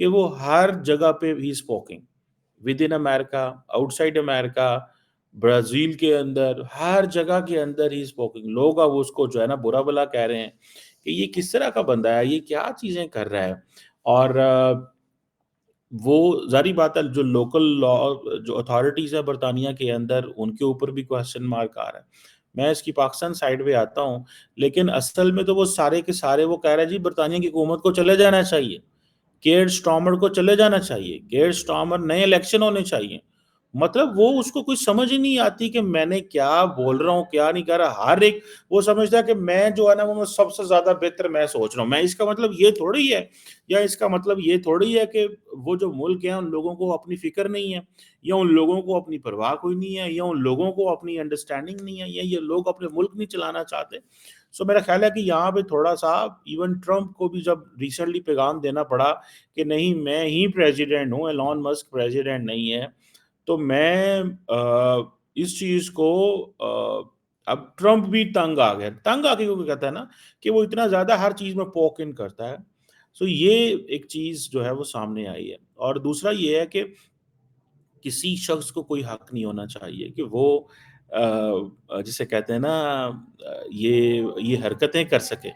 کہ وہ ہر جگہ پہ ہی speaking, with in America, outside America, Brazil کے اندر، ہر جگہ کے اندر ہی اسپوکنگ. لوگ اب اس کو جو ہے نا برا بلا کہہ رہے ہیں کہ یہ کس طرح کا بندہ ہے، یہ کیا چیزیں کر رہا ہے. اور وہ ظاہری بات ہے جو لوکل لا، جو اتھارٹیز ہے برطانیہ کے اندر، ان کے اوپر بھی کوشچن مارک آ رہا ہے. میں اس کی پاکستان سائڈ پہ آتا ہوں، لیکن اصل میں تو وہ سارے کے سارے وہ کہہ رہے ہیں جی برطانیہ کی حکومت کو چلے جانا چاہیے، کیئر سٹارمر کو چلے جانا چاہیے، کیئر سٹارمر نئے الیکشن ہونے چاہیے. مطلب وہ اس کو کچھ سمجھ ہی نہیں آتی کہ میں نے کیا بول رہا ہوں کیا نہیں کر رہا. ہر ایک وہ سمجھتا ہے کہ میں جو ہے نا وہ سب سے زیادہ بہتر میں سوچ رہا ہوں. میں اس کا مطلب یہ تھوڑی ہے، یا اس کا مطلب یہ تھوڑی ہے کہ وہ جو ملک ہے ان لوگوں کو اپنی فکر نہیں ہے، یا ان لوگوں کو اپنی پرواہ کوئی نہیں ہے، یا ان لوگوں کو اپنی انڈرسٹینڈنگ نہیں ہے، یا یہ لوگ اپنے ملک نہیں چلانا چاہتے. سو میرا خیال ہے کہ یہاں پہ تھوڑا سا ایون ٹرمپ کو بھی جب ریسنٹلی پیغام دینا پڑا کہ نہیں میں ہی پریزیڈنٹ ہوں، ایلون مسک پریزیڈنٹ نہیں ہے، تو میں اس چیز کو اب ٹرمپ بھی تنگ آ گیا. تنگ آ کے کیونکہ کہتا ہے نا کہ وہ اتنا زیادہ ہر چیز میں پوک ان کرتا ہے. سو یہ ایک چیز جو ہے وہ سامنے آئی ہے. اور دوسرا یہ ہے کہ کسی شخص کو کوئی حق نہیں ہونا چاہیے کہ وہ جسے کہتے ہیں نا یہ حرکتیں کر سکے،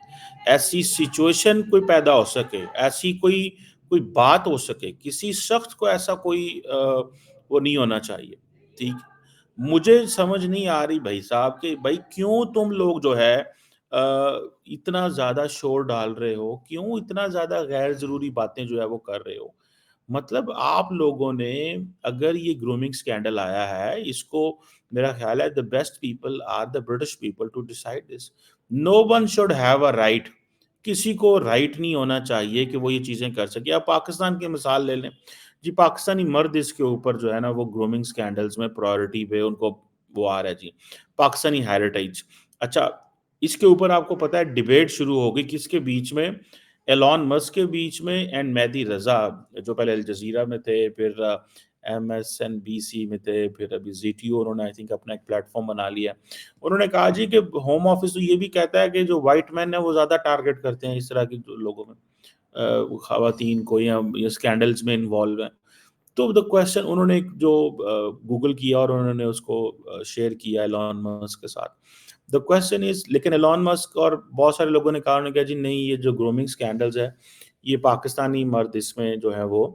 ایسی سچویشن کوئی پیدا ہو سکے، ایسی کوئی بات ہو سکے، کسی شخص کو ایسا کوئی وہ نہیں ہونا چاہیے. ٹھیک. مجھے سمجھ نہیں آ رہی بھائی صاحب کہ بھائی کیوں تم لوگ جو ہے اتنا زیادہ شور ڈال رہے ہو، کیوں اتنا زیادہ غیر ضروری باتیں جو ہے وہ کر رہے ہو. مطلب آپ لوگوں نے اگر یہ گرومنگ سکینڈل آیا ہے اس کو، میرا خیال ہے the best people are the British people to decide this. No one should have a right. کسی کو رائٹ نہیں ہونا چاہیے کہ وہ یہ چیزیں کر سکے. آپ پاکستان کی مثال لے لیں جی، پاکستانی مرد اس کے اوپر جو ہے نا وہ گرومنگ سکینڈلز میں پرائورٹی پہ ان کو وہ آ رہا ہے جی. پاکستانی ہیریٹیج، اچھا اس کے اوپر آپ کو پتا ہے ڈیبیٹ شروع ہوگی کس کے بیچ میں، ایلون مسک کے بیچ میں اینڈ مہدی رضا جو پہلے الجزیرہ میں تھے، پھر MSNBC میں تھے، پھر ابھی ZTO انہوں نے آئی تھنک اپنا ایک پلیٹ فارم بنا لیا. انہوں نے کہا جی کہ ہوم آفس تو یہ بھی کہتا ہے کہ جو وائٹ مین ہے وہ زیادہ ٹارگٹ کرتے ہیں اس طرح کی لوگوں میں، خواتین کو یا اسکینڈلز میں انوالو ہیں. تو دا کوشچن انہوں نے ایک جو گوگل کیا اور انہوں نے اس کو شیئر کیا ایلون مسک کے ساتھ. دا کوشچن از، لیکن ایلون مسک اور بہت سارے لوگوں نے کہا، انہوں نے کہا جی نہیں یہ جو گرومنگ سکینڈلز ہے یہ پاکستانی مرد اس میں جو ہے وہ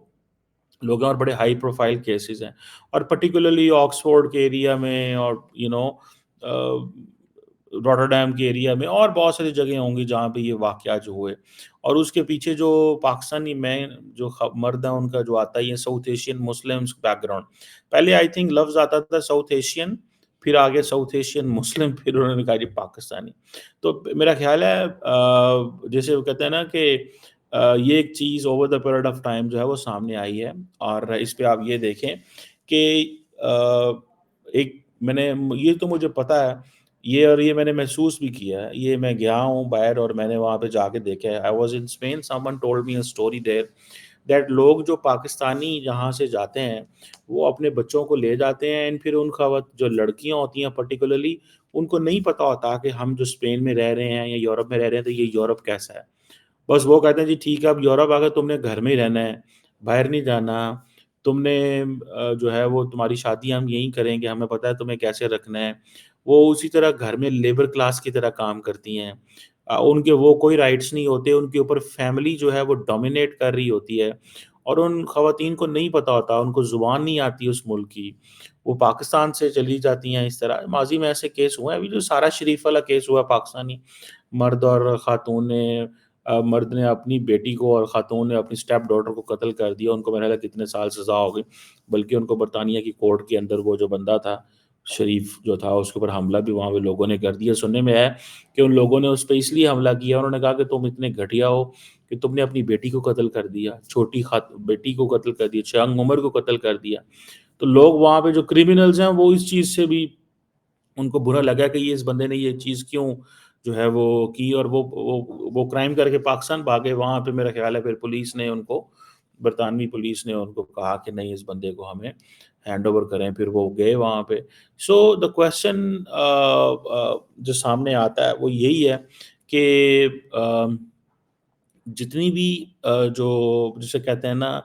لوگ ہیں اور بڑے ہائی پروفائل کیسز ہیں، اور پرٹیکولرلی آکسفورڈ کے ایریا میں اور روٹرڈیم کے ایریا میں اور بہت ساری جگہیں ہوں گی جہاں پہ یہ واقعات جو ہوئے. اور اس کے پیچھے جو پاکستانی میں جو مرد ہیں ان کا جو آتا ہے یہ south Asian Muslims back ground. پہلے آئی تھنک لفظ آتا تھا ساؤتھ ایشین، پھر آگے ساؤتھ ایشین مسلم، پھر انہوں نے کہا جی پاکستانی. تو میرا خیال ہے جیسے وہ کہتے ہیں نا کہ یہ ایک چیز over the period of time جو ہے وہ سامنے آئی ہے. اور اس پہ آپ یہ دیکھیں کہ ایک میں نے یہ تو مجھے پتا ہے یہ، اور یہ میں نے محسوس بھی کیا ہے، یہ میں گیا ہوں باہر اور میں نے وہاں پہ جا کے دیکھا ہے. I was in Spain, someone told me a story there that لوگ جو پاکستانی جہاں سے جاتے ہیں وہ اپنے بچوں کو لے جاتے ہیں، پھر ان جو لڑکیاں ہوتی ہیں پرٹیکولرلی ان کو نہیں پتا ہوتا کہ ہم جو اسپین میں رہ رہے ہیں یا یورپ میں رہ رہے ہیں تو یہ یورپ کیسا ہے. بس وہ کہتے ہیں جی ٹھیک ہے اب یورپ آ گئے، تم نے گھر میں ہی رہنا ہے، باہر نہیں جانا، تم نے جو ہے وہ تمہاری شادی ہم یہیں کریں گے، ہمیں پتہ ہے تمہیں کیسے رکھنا ہے. وہ اسی طرح گھر میں لیبر کلاس کی طرح کام کرتی ہیں، ان کے وہ کوئی رائٹس نہیں ہوتے، ان کے اوپر فیملی جو ہے وہ ڈومینیٹ کر رہی ہوتی ہے. اور ان خواتین کو نہیں پتا ہوتا، ان کو زبان نہیں آتی اس ملک کی، وہ پاکستان سے چلی جاتی ہیں. اس طرح ماضی میں ایسے کیس ہوئے ہیں. ابھی جو سارا شریف والا کیس ہوا پاکستانی مرد اور خاتون نے، مرد نے اپنی بیٹی کو اور خاتون نے اپنی اسٹیپ ڈاٹر کو قتل کر دیا. ان کو میرا خیال ہے کتنے سال سزا ہو گئی، بلکہ ان کو برطانیہ کی کورٹ کے اندر وہ جو بندہ تھا شریف جو تھا اس کے اوپر حملہ بھی وہاں پہ لوگوں نے کر دیا. سننے میں ہے کہ ان لوگوں نے اس پہ اس لیے حملہ کیا، انہوں نے کہا کہ تم اتنے گھٹیا ہو کہ تم نے اپنی بیٹی کو قتل کر دیا، چھوٹی بیٹی کو قتل کر دیا، چنگ عمر کو قتل کر دیا. تو لوگ وہاں پہ جو کریمنلز ہیں وہ اس چیز سے بھی ان کو برا لگا کہ یہ اس بندے نے یہ چیز کیوں جو ہے وہ کی، اور وہ کرائم کر کے پاکستان بھاگے. وہاں پہ میرا خیال ہے پھر پولیس نے ان کو، برطانوی پولیس نے ان کو کہا کہ نہیں اس بندے کو ہمیں ہینڈ اوور کریں، پھر وہ گئے وہاں پہ. سو دا کوشچن جو سامنے آتا ہے وہ یہی ہے کہ جتنی بھی جو جسے کہتے ہیں نا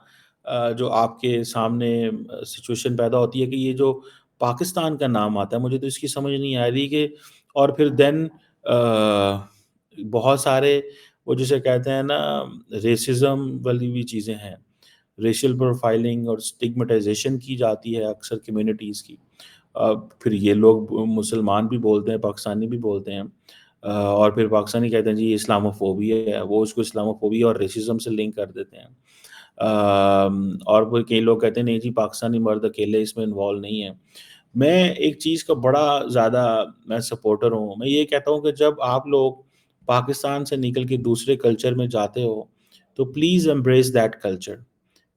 جو آپ کے سامنے سچویشن پیدا ہوتی ہے کہ یہ جو پاکستان کا نام آتا ہے، مجھے تو اس کی سمجھ نہیں آ رہی کہ اور پھر دین بہت سارے وہ جسے کہتے ہیں نا ریسزم والی بھی چیزیں ہیں، ریشل پروفائلنگ اور اسٹگمیٹائزیشن کی جاتی ہے اکثر کمیونٹیز کی۔ پھر یہ لوگ مسلمان بھی بولتے ہیں، پاکستانی بھی بولتے ہیں، اور پھر پاکستانی کہتے ہیں جی یہ اسلاموفوبیا ہے، وہ اس کو اسلاموفوبیا اور ریسزم سے لنک کر دیتے ہیں۔ اور پھر کئی لوگ کہتے ہیں نہیں جی پاکستانی مرد اکیلے اس میں انوالو نہیں ہیں۔ میں ایک چیز کا بڑا زیادہ میں سپورٹر ہوں، میں یہ کہتا ہوں کہ جب آپ لوگ پاکستان سے نکل کے دوسرے کلچر میں جاتے ہو تو please embrace that culture,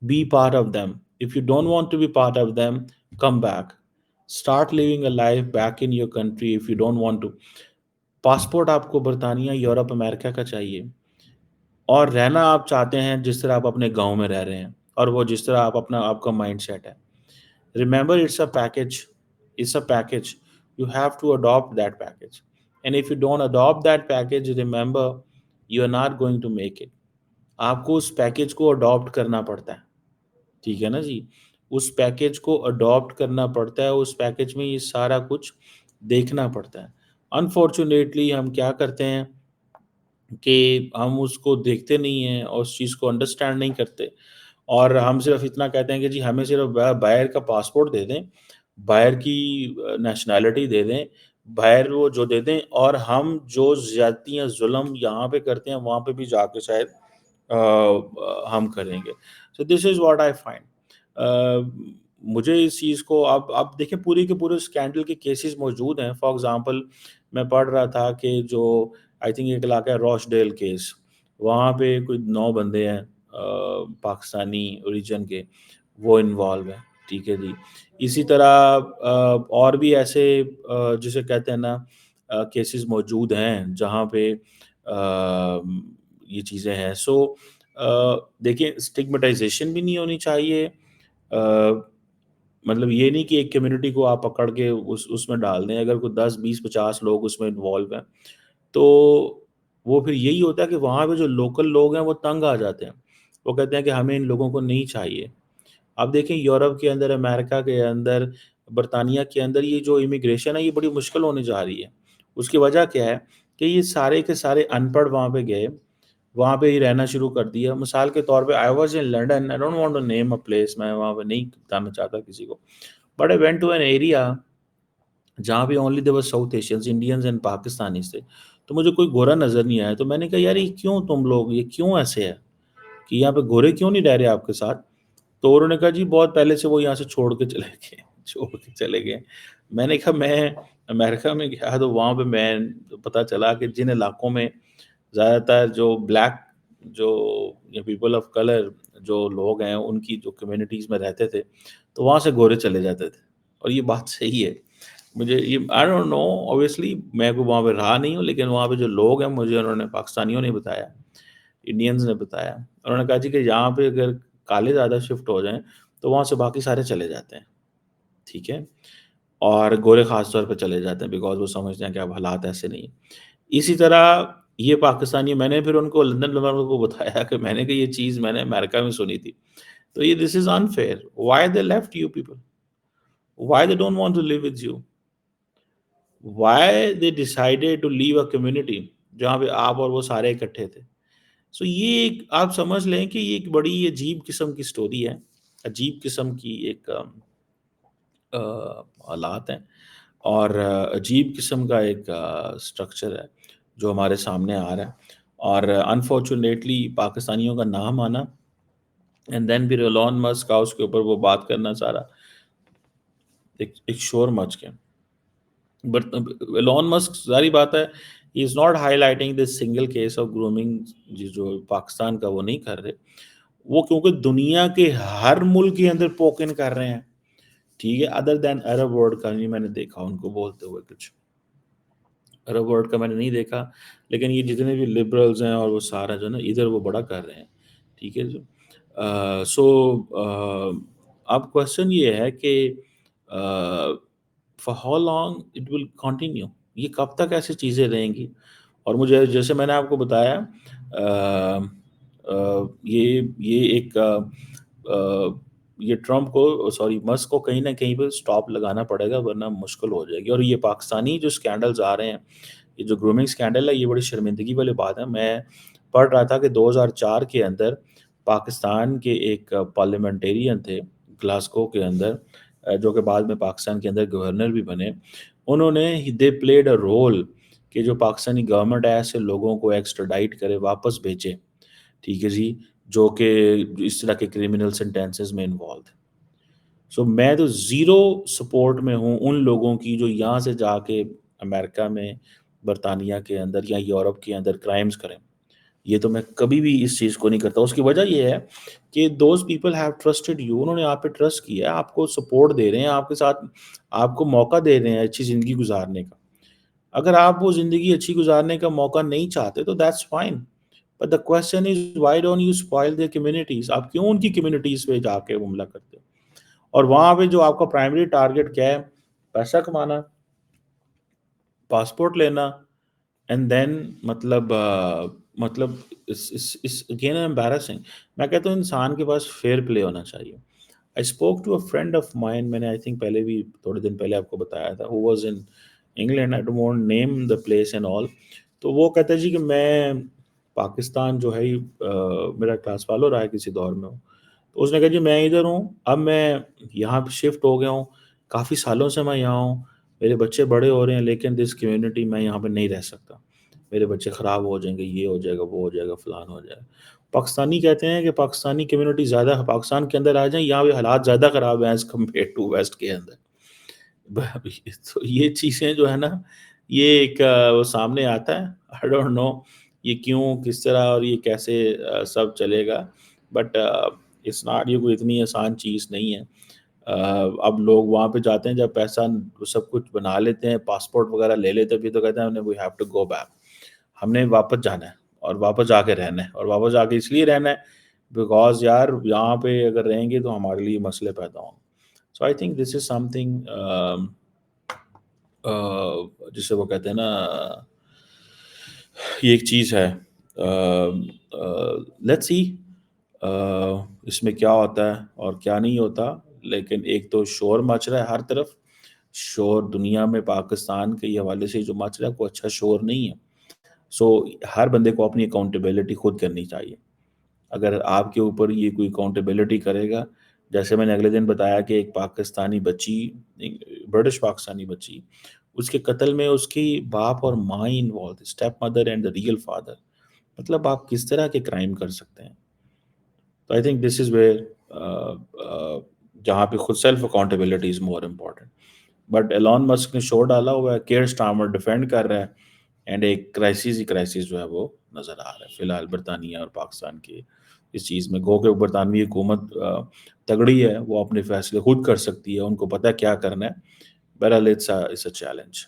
be part of them. If you don't want to be part of them, come back. Start living a life back in your country if you don't want to. Passport آپ کو برطانیہ، Europe, امریکہ کا چاہیے، اور رہنا آپ چاہتے ہیں جس طرح آپ اپنے گاؤں میں رہ رہے ہیں اور وہ جس طرح آپ کا مائنڈ سیٹ ہے۔ Remember it's a package, it's a package, you have to adapt that package, and if you don't adapt that package remember you are not going to make it. آپ کو اس پیکج کو adapt کرنا پڑتا ہے، ٹھیک ہے نا جی؟ اس پیکج کو اڈاپٹ کرنا پڑتا ہے، اس پیکج میں یہ سارا کچھ دیکھنا پڑتا ہے۔ انفارچونیٹلی ہم کیا کرتے ہیں کہ ہم اس کو دیکھتے نہیں ہیں اور اس چیز کو انڈرسٹینڈ نہیں کرتے، اور ہم صرف اتنا کہتے ہیں کہ جی ہمیں صرف باہر کا پاسپورٹ دے دیں، باہر کی نیشنلٹی دے دیں، باہر وہ جو دے دیں، اور ہم جو زیادتیاں ظلم یہاں پہ کرتے ہیں وہاں پہ بھی جا کے شاید ہم کریں گے۔ سو دس از واٹ آئی فائنڈ۔ مجھے اس چیز کو اب دیکھیں پورے کے پورے اسکینڈل کے کیسز موجود ہیں۔ فار ایگزامپل میں پڑھ رہا تھا کہ جو آئی تھنک ایک علاقہ ہے روش ڈیل کیس، وہاں پہ کوئی 9 بندے ہیں پاکستانی اوریجن کے، وہ انوالو ہیں، ٹھیک ہے جی۔ اسی طرح اور بھی ایسے جسے کہتے ہیں نا کیسز موجود ہیں جہاں پہ یہ چیزیں ہیں۔ سو دیکھیں اسٹگمیٹائزیشن بھی نہیں ہونی چاہیے، مطلب یہ نہیں کہ ایک کمیونٹی کو آپ پکڑ کے اس میں ڈال دیں، اگر کوئی 10 20 50 لوگ اس میں انوالو ہیں تو وہ پھر یہی ہوتا ہے کہ وہاں پہ جو لوکل لوگ ہیں وہ تنگ آ جاتے ہیں، وہ کہتے ہیں کہ ہمیں ان لوگوں کو نہیں چاہیے۔ اب دیکھیں یورپ کے اندر، امریکہ کے اندر، برطانیہ کے اندر یہ جو امیگریشن ہے یہ بڑی مشکل ہونے جا رہی ہے۔ اس کی وجہ کیا ہے کہ یہ سارے کے سارے ان پڑھ وہاں پہ گئے، وہاں پہ ہی رہنا شروع کر دیا۔ مثال کے طور پہ I was in London, I don't want to name a place, میں وہاں پہ نہیں بتانا چاہتا کسی کو، but I went to an area جہاں پہ only there South Asians, Indians and Pakistanis تھے، تو مجھے کوئی گورا نظر نہیں آیا۔ تو میں نے کہا یار یہ کیوں تم لوگ، یہ کیوں ایسے ہے کہ یہاں پہ گورے کیوں نہیں رہ رہے آپ کے ساتھ؟ تو انہوں نے کہا جی بہت پہلے سے وہ یہاں سے چھوڑ کے چلے گئے، چھوڑ کے چلے گئے۔ میں نے کہا میں امریکہ میں گیا تو وہاں پہ میں پتہ چلا کہ جن علاقوں میں زیادہ تر جو بلیک، جو پیپل آف کلر جو لوگ ہیں ان کی جو کمیونٹیز میں رہتے تھے، تو وہاں سے گورے چلے جاتے تھے، اور یہ بات صحیح ہے۔ مجھے یہ آئی ڈونٹ نو، اوبیسلی میں کو وہاں پہ رہا نہیں ہوں، لیکن وہاں پہ جو لوگ ہیں مجھے انہوں نے، پاکستانیوں نے بتایا، انڈینز نے بتایا، انہوں نے کہا جی کہ یہاں پہ اگر کالے زیادہ شفٹ ہو جائیں تو وہاں سے باقی سارے چلے جاتے ہیں، ٹھیک ہے، اور گورے خاص طور پہ چلے جاتے ہیں بیکاز وہ سمجھتے ہیں کہ اب حالات ایسے نہیں ہیں۔ اسی طرح یہ پاکستانی، میں نے پھر ان کو لندن والوں کو بتایا کہ میں نے کہ یہ چیز میں نے امریکہ میں سنی تھی، تو یہ this is unfair, why they left you people, why they don't want to leave with you, why they decided to leave a community جہاں پہ آپ اور وہ سارے اکٹھے تھے۔ سو یہ ایک آپ سمجھ لیں کہ یہ ایک بڑی عجیب قسم کی سٹوری ہے، عجیب قسم کی ایک حالات ہیں، اور عجیب قسم کا ایک سٹرکچر ہے جو ہمارے سامنے آ رہا ہے، اور انفارچونیٹلی پاکستانیوں کا نام آنا، اینڈ دین پھر ایلون مسک کا اس کے اوپر وہ بات کرنا، سارا ایک شور مچ گیا۔ بٹ ایلون مسک ظاہری بات ہے ہی is not highlighting this single case of grooming جو پاکستان کا، وہ نہیں کر رہے وہ، کیونکہ دنیا کے ہر ملک کے اندر پوکن کر رہے ہیں، ٹھیک ہے، ادر دین عرب ورلڈ کا نہیں میں نے دیکھا ان کو بولتے ہوئے کچھ، عرب ورلڈ کا میں نے نہیں دیکھا، لیکن یہ جتنے بھی لبرلز ہیں اور وہ سارا جو نا ادھر وہ بڑا کر رہے ہیں، ٹھیک ہے جو سو اب کوشچن یہ ہے کہ for how long it will continue, یہ کب تک ایسی چیزیں رہیں گی؟ اور مجھے جیسے میں نے آپ کو بتایا یہ ایک یہ ٹرمپ کو مسک کو کہیں نہ کہیں پہ سٹاپ لگانا پڑے گا ورنہ مشکل ہو جائے گی. اور یہ پاکستانی جو اسکینڈلز آ رہے ہیں، یہ جو گرومنگ اسکینڈل ہے، یہ بڑی شرمندگی والی بات ہے. میں پڑھ رہا تھا کہ 2004 کے اندر پاکستان کے ایک پارلیمنٹیرین تھے گلاسکو کے اندر، جو کہ بعد میں پاکستان کے اندر گورنر بھی بنے. انہوں نے دے پلیڈ اے رول کہ جو پاکستانی گورنمنٹ ہے ایسے لوگوں کو ایکسٹراڈائٹ کرے، واپس بھیجے، ٹھیک ہے جی، جو کہ اس طرح کے کرمنل سینٹینسز میں انوالو ہیں. سو میں تو زیرو سپورٹ میں ہوں ان لوگوں کی جو یہاں سے جا کے امریکہ میں، برطانیہ کے اندر یا یورپ کے اندر کرائمز کریں. یہ تو میں کبھی بھی اس چیز کو نہیں کرتا. اس کی وجہ یہ ہے کہ those people have trusted you, انہوں نے آپ پہ ٹرسٹ کیا ہے، آپ کو سپورٹ دے رہے ہیں، آپ کے ساتھ آپ کو موقع دے رہے ہیں اچھی زندگی گزارنے کا. اگر آپ وہ زندگی اچھی گزارنے کا موقع نہیں چاہتے تو that's fine. But the question is why don't you spoil their communities. آپ کیوں ان کی کمیونٹیز پہ جا کے حملہ کرتے ہو؟ اور وہاں پہ جو آپ کا پرائمری ٹارگیٹ کیا ہے، پیسہ کمانا، پاسپورٹ لینا، اینڈ دین مطلب اس اگین امبیرسنگ. میں کہتا ہوں انسان کے پاس فیئر پلے ہونا چاہیے. I spoke to a friend of mine, میں نے آئی تھنک پہلے بھی تھوڑے دن پہلے آپ کو بتایا تھا، who was in England, I don't want name the place and all. تو وہ کہتا ہے جی کہ میں پاکستان جو ہے میرا کلاس فالو رہا ہے کسی دور میں ہوں. تو اس نے کہا جی میں ادھر ہوں، اب میں یہاں پہ شفٹ ہو گیا ہوں، کافی سالوں سے میں یہاں ہوں، میرے بچے بڑے ہو رہے ہیں، لیکن دس کمیونٹی میں یہاں پہ نہیں رہ سکتا، میرے بچے خراب ہو جائیں گے، یہ ہو جائے گا، وہ ہو جائے گا، فلان ہو جائے گا. پاکستانی کہتے ہیں کہ پاکستانی کمیونٹی زیادہ پاکستان کے اندر آ جائیں، یہاں پہ حالات زیادہ خراب ہیں ایز کمپیئر ٹو ویسٹ کے اندر. تو یہ چیزیں جو ہے نا، یہ ایک وہ سامنے آتا ہے. آئی ڈونٹ نو یہ کیوں، کس طرح اور یہ کیسے سب چلے گا، بٹ اٹس ناٹ، یہ کوئی اتنی آسان چیز نہیں ہے. اب لوگ وہاں پہ جاتے ہیں، جب پیسہ سب کچھ بنا لیتے ہیں، پاسپورٹ وغیرہ لے لیتے ہیں، پھر تو کہتے ہیں we have to go back, ہم نے واپس جانا ہے اور واپس جا کے رہنا ہے. اور واپس جا کے اس لیے رہنا ہے بیکاز یار یہاں پہ اگر رہیں گے تو ہمارے لیے مسئلے پیدا ہوں. سو I think this is some thing جسے وہ کہتے ہیں نا، یہ ایک چیز ہے. لیٹس سی اس میں کیا ہوتا ہے اور کیا نہیں ہوتا. لیکن ایک تو شور مچ رہا ہے ہر طرف، شور دنیا میں پاکستان کے حوالے سے جو مچ رہا ہے کوئی اچھا شور نہیں ہے. سو ہر بندے کو اپنی اکاؤنٹیبلٹی خود کرنی چاہیے. اگر آپ کے اوپر یہ کوئی اکاؤنٹیبلٹی کرے گا، جیسے میں نے اگلے دن بتایا کہ ایک پاکستانی بچی، برٹش پاکستانی بچی، اس کے قتل میں اس کی باپ اور ماں ہی involve, step mother and the real father. مطلب آپ کس طرح کے کرائم کر سکتے ہیں؟ تو I think this is where جہاں پہ خود self accountability is more important. But Elon Musk نے شو ڈالا ہوا ہے، کیئر اسٹارمر ڈیفینڈ کر رہا ہے، اینڈ ایک کرائسس ہی کرائسس جو ہے وہ نظر آ رہا ہے فی الحال برطانیہ اور پاکستان کے اس چیز میں. گو کہ برطانوی حکومت تگڑی ہے، وہ اپنے فیصلے خود کر سکتی ہے، ان کو پتہ کیا کرنا ہے. بہرحال اٹس اے چیلنج.